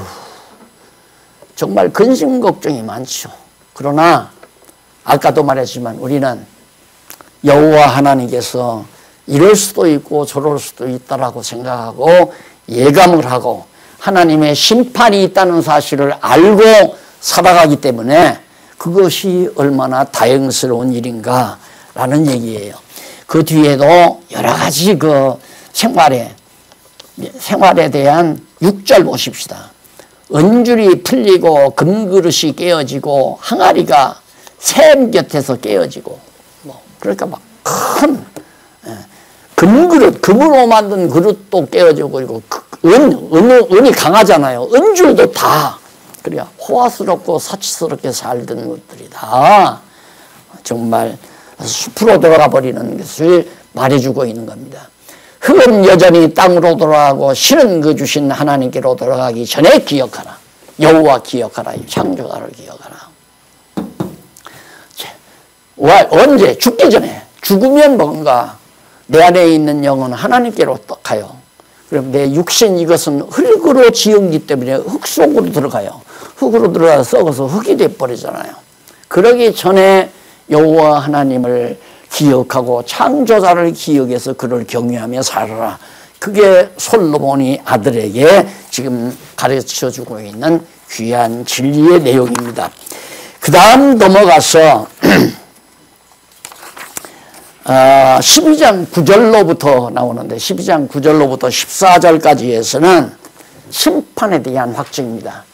정말 근심 걱정이 많죠. 그러나, 아까도 말했지만 우리는 여호와 하나님께서 이럴 수도 있고 저럴 수도 있다라고 생각하고 예감을 하고 하나님의 심판이 있다는 사실을 알고 살아가기 때문에 그것이 얼마나 다행스러운 일인가라는 얘기예요. 그 뒤에도 여러 가지 그 생활에 대한 6절 보십시다. 은줄이 풀리고 금그릇이 깨어지고 항아리가 샘 곁에서 깨어지고, 그러니까 막 큰 금그릇, 금으로 만든 그릇도 깨어지고, 그리고 은이 강하잖아요. 은줄도 다. 그러니까 호화스럽고 사치스럽게 살던 것들이 다 정말 숲으로 돌아가 버리는 것을 말해주고 있는 겁니다. 흙은 여전히 땅으로 돌아가고 실은 그 주신 하나님께로 돌아가기 전에 기억하라. 여호와 기억하라. 창조자를 기억하라. 언제? 죽기 전에. 죽으면 뭔가 내 안에 있는 영은 하나님께로 가요. 그럼 내 육신 이것은 흙으로 지었기 때문에 흙 속으로 들어가요. 흙으로 들어가 썩어서 흙이 돼버리잖아요. 그러기 전에 여호와 하나님을 기억하고 창조자를 기억해서 그를 경외하며 살아라. 그게 솔로몬이 아들에게 지금 가르쳐주고 있는 귀한 진리의 내용입니다. 그 다음 넘어가서 12장 9절로부터 나오는데 12장 9절로부터 14절까지에서는 심판에 대한 확증입니다.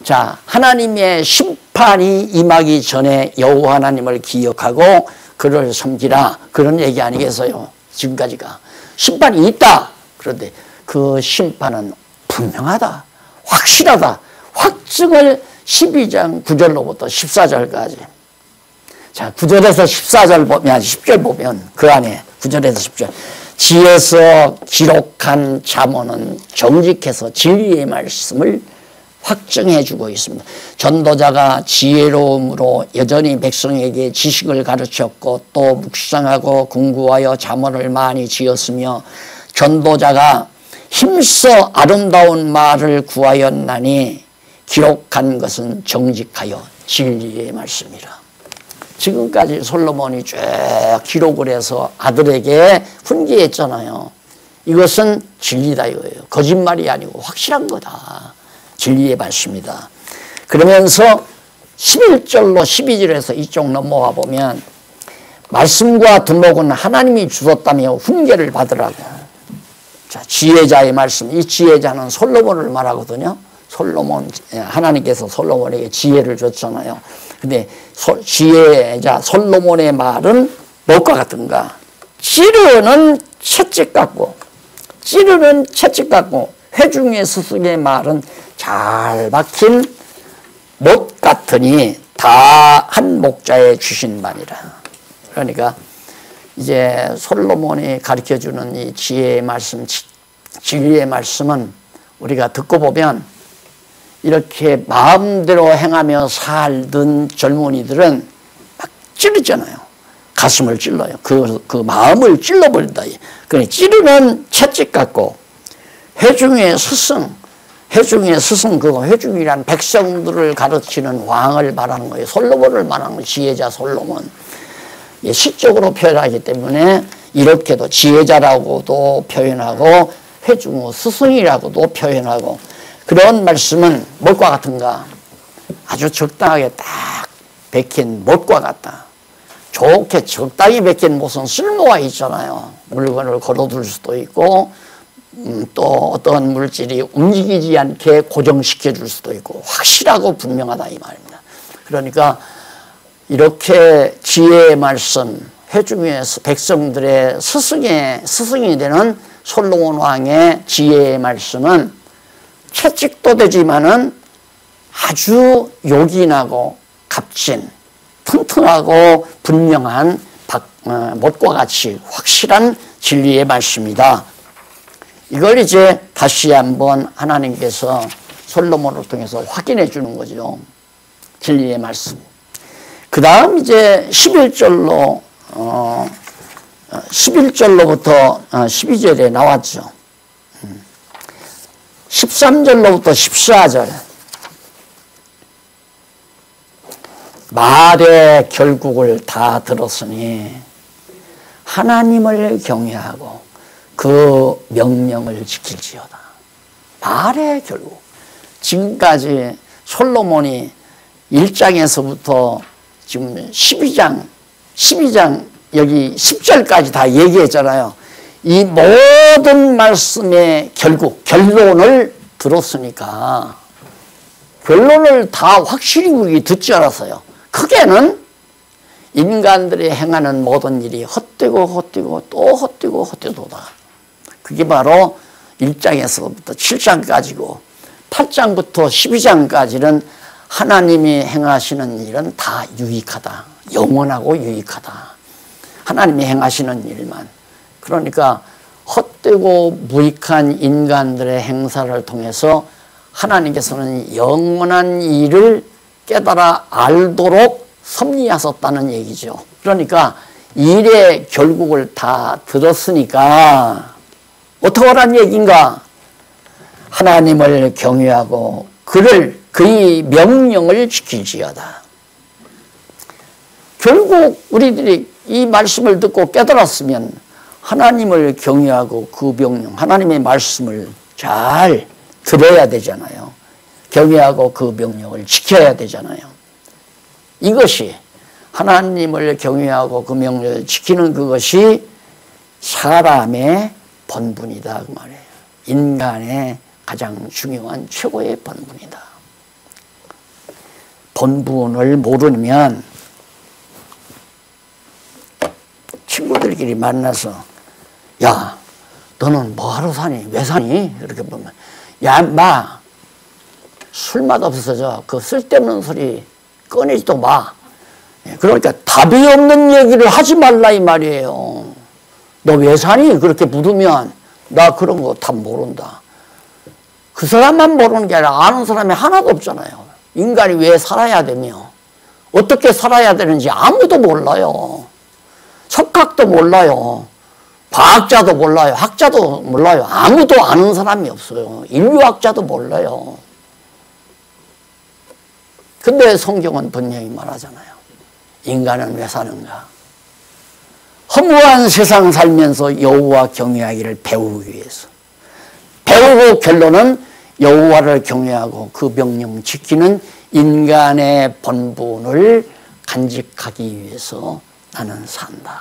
자, 하나님의 심판이 임하기 전에 여호와 하나님을 기억하고 그를 섬기라. 그런 얘기 아니겠어요? 지금까지가. 심판이 있다. 그런데 그 심판은 분명하다. 확실하다. 확증을 12장 9절로부터 14절까지. 자, 9절에서 14절 보면, 10절 보면 그 안에 9절에서 10절. 지에서 기록한 잠언은 정직해서 진리의 말씀을 확증해 주고 있습니다. 전도자가 지혜로움으로 여전히 백성에게 지식을 가르쳤고 또 묵상하고 궁구하여 잠언을 많이 지었으며 전도자가 힘써 아름다운 말을 구하였나니 기록한 것은 정직하여 진리의 말씀이라. 지금까지 솔로몬이 쭉 기록을 해서 아들에게 훈계했잖아요. 이것은 진리다 이거예요. 거짓말이 아니고 확실한 거다. 진리의 말씀이다. 그러면서 11절로 12절에서 이쪽 넘어와 보면 말씀과 두목은 하나님이 주셨다며 훈계를 받으라고. 자, 지혜자의 말씀. 이 지혜자는 솔로몬을 말하거든요. 솔로몬, 하나님께서 솔로몬에게 지혜를 줬잖아요. 근데 지혜자 솔로몬의 말은 무엇과 같은가? 찌르는 채찍 같고, 찌르는 채찍 같고, 회중의 스승의 말은 잘 박힌 못 같으니 다 한 목자에 주신 바니라. 그러니까 이제 솔로몬이 가르쳐주는 이 지혜의 말씀, 진리의 말씀은 우리가 듣고 보면 이렇게 마음대로 행하며 살던 젊은이들은 막 찌르잖아요. 가슴을 찔러요. 그 마음을 찔러버린다. 그러니까 찌르는 채찍 같고 회중의 스승, 그거 회중이란 백성들을 가르치는 왕을 말하는 거예요. 솔로몬을 말하는 거예요. 지혜자 솔로몬. 시적으로 표현하기 때문에 이렇게도 지혜자라고도 표현하고 회중의 스승이라고도 표현하고 그런 말씀은 못과 같은가? 아주 적당하게 딱 베낀 못과 같다. 좋게 적당히 베낀 못은 쓸모가 있잖아요. 물건을 걸어둘 수도 있고 또 어떤 물질이 움직이지 않게 고정시켜 줄 수도 있고 확실하고 분명하다 이 말입니다. 그러니까 이렇게 지혜의 말씀, 회중의 백성들의 스승이 되는 솔로몬 왕의 지혜의 말씀은 채찍도 되지만은 아주 요긴하고 값진, 튼튼하고 분명한 못과 같이 확실한 진리의 말씀이다. 이걸 이제 다시 한번 하나님께서 솔로몬을 통해서 확인해 주는 거죠. 진리의 말씀. 그 다음 이제 11절로부터 12절에 나왔죠. 13절로부터 14절. 말의 결국을 다 들었으니 하나님을 경외하고 그 명령을 지킬지어다. 말의 결국. 지금까지 솔로몬이 1장에서부터 지금 12장 여기 10절까지 다 얘기했잖아요. 이 모든 말씀의 결론을 들었으니까 결론을 다 확실히 우리 듣지 않았어요. 크게는 인간들이 행하는 모든 일이 헛되고 헛되고 또 헛되고 헛되도다. 그게 바로 1장에서부터 7장까지고 8장부터 12장까지는 하나님이 행하시는 일은 다 유익하다. 영원하고 유익하다. 하나님이 행하시는 일만. 그러니까 헛되고 무익한 인간들의 행사를 통해서 하나님께서는 영원한 일을 깨달아 알도록 섭리하셨다는 얘기죠. 그러니까 일의 결국을 다 들었으니까 어떻게 하라는 얘기인가? 하나님을 경외하고 그의 명령을 지킬지어다. 결국 우리들이 이 말씀을 듣고 깨달았으면 하나님을 경외하고 그 명령, 하나님의 말씀을 잘 들어야 되잖아요. 경외하고 그 명령을 지켜야 되잖아요. 이것이 하나님을 경외하고 그 명령을 지키는 그것이 사람의 본분이다 그 말이에요. 인간의 가장 중요한 최고의 본분이다. 본분을 모르면 친구들끼리 만나서 야 너는 뭐하러 사니? 왜 사니? 이렇게 보면 야 인마 술맛 없어져. 그 쓸데없는 소리 꺼내지도 마. 그러니까 답이 없는 얘기를 하지 말라 이 말이에요. 너 왜 사니? 그렇게 물으면 나 그런 거 답 모른다. 그 사람만 모르는 게 아니라 아는 사람이 하나도 없잖아요. 인간이 왜 살아야 되며 어떻게 살아야 되는지 아무도 몰라요. 석학도 몰라요. 과학자도 몰라요. 학자도 몰라요. 아무도 아는 사람이 없어요. 인류학자도 몰라요. 근데 성경은 분명히 말하잖아요. 인간은 왜 사는가? 허무한 세상 살면서 여호와 경외하기를 배우기 위해서. 배우고 결론은 여호와를 경외하고 그 명령 지키는 인간의 본분을 간직하기 위해서 나는 산다.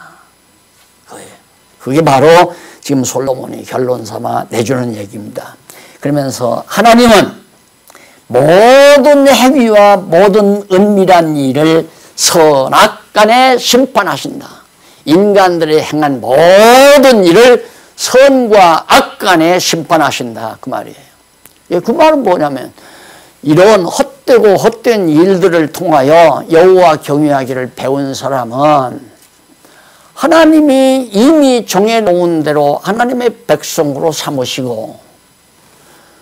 그거예요. 그게 바로 지금 솔로몬이 결론 삼아 내주는 얘기입니다. 그러면서 하나님은 모든 행위와 모든 은밀한 일을 선악간에 심판하신다. 인간들이 행한 모든 일을 선과 악간에 심판하신다 그 말이에요. 그 말은 뭐냐면 이런 헛되고 헛된 일들을 통하여 여호와 경외하기를 배운 사람은 하나님이 이미 정해놓은 대로 하나님의 백성으로 삼으시고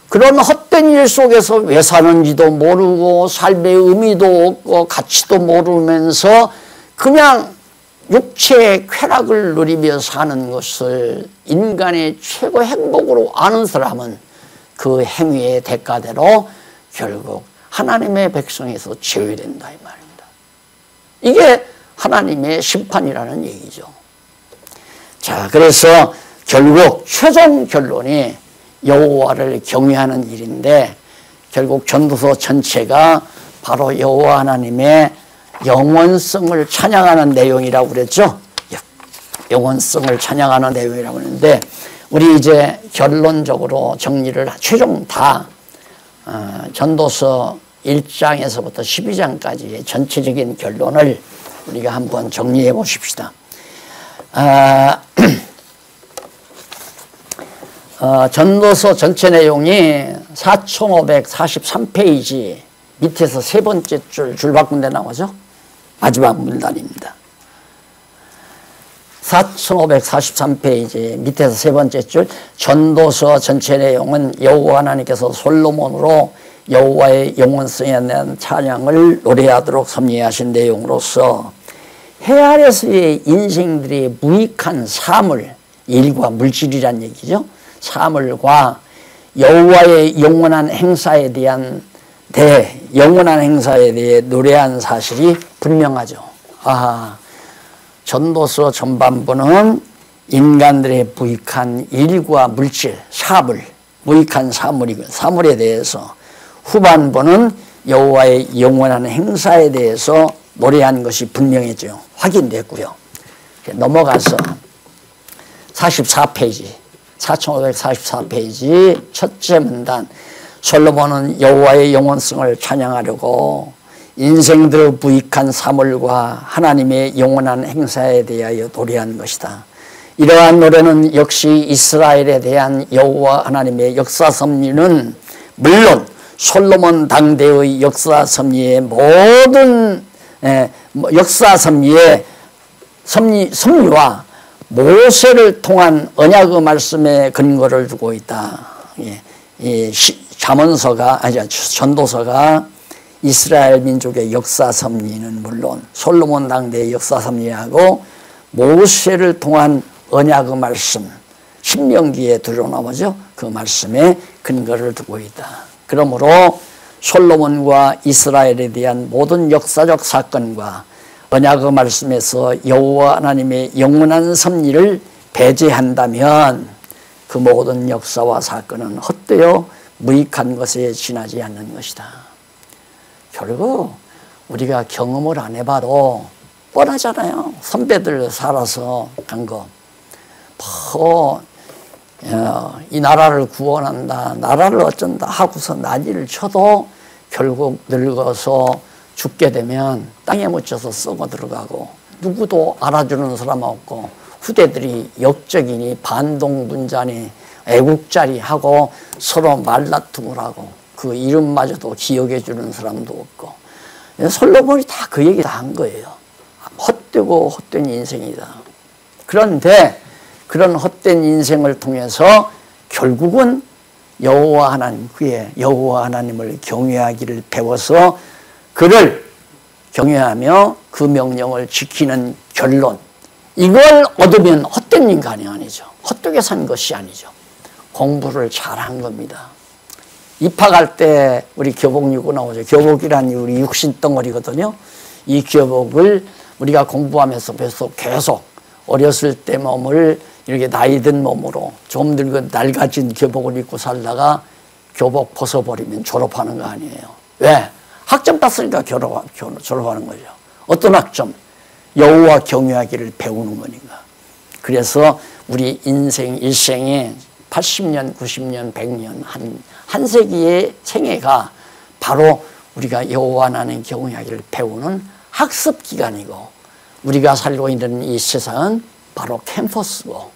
그런 헛된 일 속에서 왜 사는지도 모르고 삶의 의미도 없고 가치도 모르면서 그냥 육체의 쾌락을 누리며 사는 것을 인간의 최고 행복으로 아는 사람은 그 행위의 대가대로 결국 하나님의 백성에서 제외된다 이 말입니다. 이게 하나님의 심판이라는 얘기죠. 자, 그래서 결국 최종 결론이 여호와를 경외하는 일인데 결국 전도서 전체가 바로 여호와 하나님의 영원성을 찬양하는 내용이라고 그랬죠. 영원성을 찬양하는 내용이라고 했는데 우리 이제 결론적으로 정리를 최종 다 전도서 1장에서부터 12장까지의 전체적인 결론을 우리가 한번 정리해 보십시다. 전도서 전체 내용이 4543페이지 밑에서 세 번째 줄 바꾼 데 나오죠. 마지막 문단입니다. 4543페이지 밑에서 세 번째 줄 전도서 전체 내용은 여호와 하나님께서 솔로몬으로 여호와의 영원성에 대한 찬양을 노래하도록 섭리하신 내용으로서 해 아래서의 인생들의 무익한 사물, 일과 물질이란 얘기죠. 사물과 여호와의 영원한 행사에 대한 영원한 행사에 대해 노래한 사실이 분명하죠. 전도서 전반부는 인간들의 무익한 일과 물질, 사물, 무익한 사물에 대해서 후반부는 여호와의 영원한 행사에 대해서 노래한 것이 분명해져요. 확인됐고요. 넘어가서 44페이지 4544페이지 첫째 문단 솔로몬은 여호와의 영원성을 찬양하려고 인생들의 부익한 사물과 하나님의 영원한 행사에 대하여 노래한 것이다. 이러한 노래는 역시 이스라엘에 대한 여호와 하나님의 역사 섭리는 물론 솔로몬 당대의 역사 섭리의 모든 역사 섭리와 모세를 통한 언약의 말씀에 근거를 두고 있다. 이 잠언서가 전도서가 이스라엘 민족의 역사 섭리는 물론 솔로몬 당대의 역사 섭리하고 모세를 통한 언약의 말씀, 신명기에 드러나오죠. 그 말씀에 근거를 두고 있다. 그러므로 솔로몬과 이스라엘에 대한 모든 역사적 사건과 언약의 말씀에서 여호와 하나님의 영원한 섭리를 배제한다면 그 모든 역사와 사건은 헛되어 무익한 것에 지나지 않는 것이다. 결국 우리가 경험을 안 해봐도 뻔하잖아요. 선배들 살아서 간 거. 이 나라를 구원한다, 나라를 어쩐다 하고서 난리를 쳐도 결국 늙어서 죽게 되면 땅에 묻혀서 썩어 들어가고 누구도 알아주는 사람 없고 후대들이 역적이니 반동분자니 애국자리 하고 서로 말다툼을 하고 그 이름마저도 기억해 주는 사람도 없고 솔로몬이 다 그 얘기 다 한 거예요. 헛되고 헛된 인생이다. 그런데 그런 헛된 인생을 통해서 결국은 여호와 하나님, 그의 여호와 하나님을 경외하기를 배워서 그를 경외하며 그 명령을 지키는 결론, 이걸 얻으면 헛된 인간이 아니죠. 헛되게 산 것이 아니죠. 공부를 잘한 겁니다. 입학할 때 우리 교복유고 나오죠. 교복이란 우리 육신덩어리거든요. 이 교복을 우리가 공부하면서 계속 어렸을 때 몸을 이렇게 나이 든 몸으로 좀 늙은 낡아진 교복을 입고 살다가 교복 벗어버리면 졸업하는 거 아니에요. 왜? 학점 땄으니까 졸업하는 거죠. 어떤 학점? 여호와 경외하기를 배우는 거니까. 그래서 우리 인생 일생에 80년, 90년, 100년, 한 세기의 생애가 바로 우리가 여호와 하나님 경외하기를 배우는 학습 기간이고, 우리가 살고 있는 이 세상은 바로 캠퍼스고,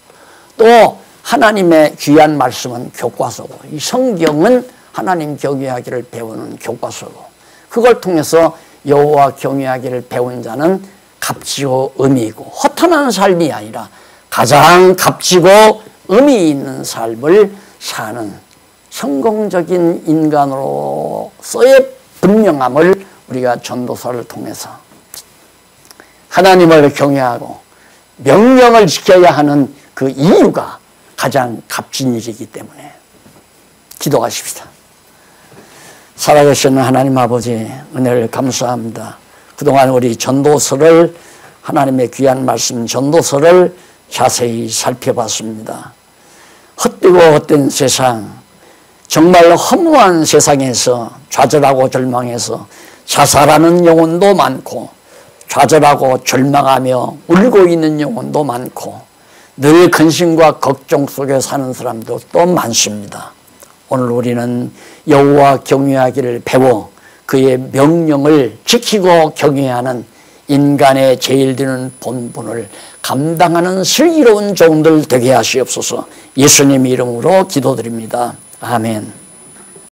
또 하나님의 귀한 말씀은 교과서고, 이 성경은 하나님 경외하기를 배우는 교과서고, 그걸 통해서 여호와 경외하기를 배운 자는 값지고 의미 있고 허탄한 삶이 아니라 가장 값지고 의미 있는 삶을 사는 성공적인 인간으로서의 분명함을 우리가 전도서를 통해서 하나님을 경외하고 명령을 지켜야 하는 그 이유가 가장 값진 일이기 때문에 기도하십시다. 살아계시는 하나님 아버지, 은혜를 감사합니다. 그동안 우리 전도서를, 하나님의 귀한 말씀 전도서를 자세히 살펴봤습니다. 헛되고 헛된 세상, 정말 허무한 세상에서 좌절하고 절망해서 자살하는 영혼도 많고, 좌절하고 절망하며 울고 있는 영혼도 많고, 늘 근심과 걱정 속에 사는 사람도 또 많습니다. 오늘 우리는 여호와 경외하기를 배워 그의 명령을 지키고 경외하는 인간의 제일 드는 본분을 감당하는 슬기로운 종들 되게 하시옵소서. 예수님 이름으로 기도드립니다. 아멘.